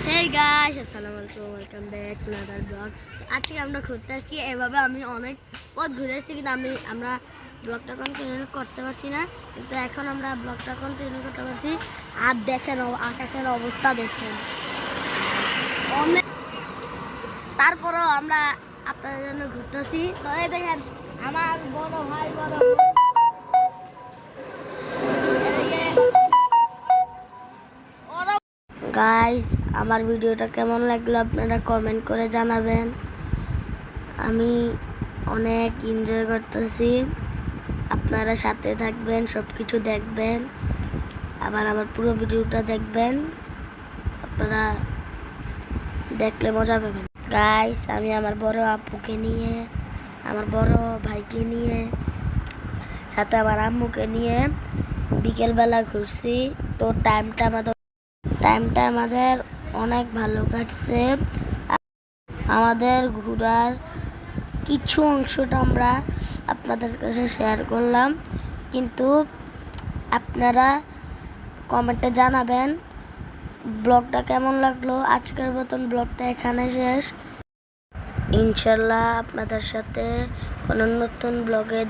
Hey guys, আসসালামু আলাইকুম, welcome back to another blog. আজকে আমরা ঘুরতে আসছি। এভাবে আমি অনেক পথ ঘুরে আসছি, কিন্তু আমরা ব্লগটা কন্টিনিউ করতে পারছি না। কিন্তু এখন আমরা ব্লগটা কন্টিনিউ করতে পারছি। আর দেখেন আকাশের অবস্থা দেখেন অনেক। তারপরেও আমরা আপনাদের জন্য ঘুরতেছি। তো এই দেখেন আমার বড় ভাই বড় গাইস, আমার ভিডিওটা কেমন লাগলো আপনারা কমেন্ট করে জানাবেন। আমি অনেক এনজয় করতেছি, আপনারা সাথে থাকবেন, সব কিছু দেখবেন, আবার আমার পুরো ভিডিওটা দেখবেন। আপনারা দেখলে মজা পাবেন। গাইস, আমি আমার বড় আপুকে নিয়ে, আমার বড় ভাইকে নিয়ে, সাথে আমার আম্মুকে নিয়ে বিকেলবেলা ঘুরছি। তো টাইমটা আমাদের অনেক ভালো কাটছে। আমাদের ঘোরার কিছু অংশটা আমরা আপনাদের কাছে শেয়ার করলাম, কিন্তু আপনারা কমেন্টে জানাবেন ব্লগটা কেমন লাগলো। আজকের মতন ব্লগটা এখানে শেষ। ইনশাল্লাহ আপনাদের সাথে কোনো নতুন ব্লগে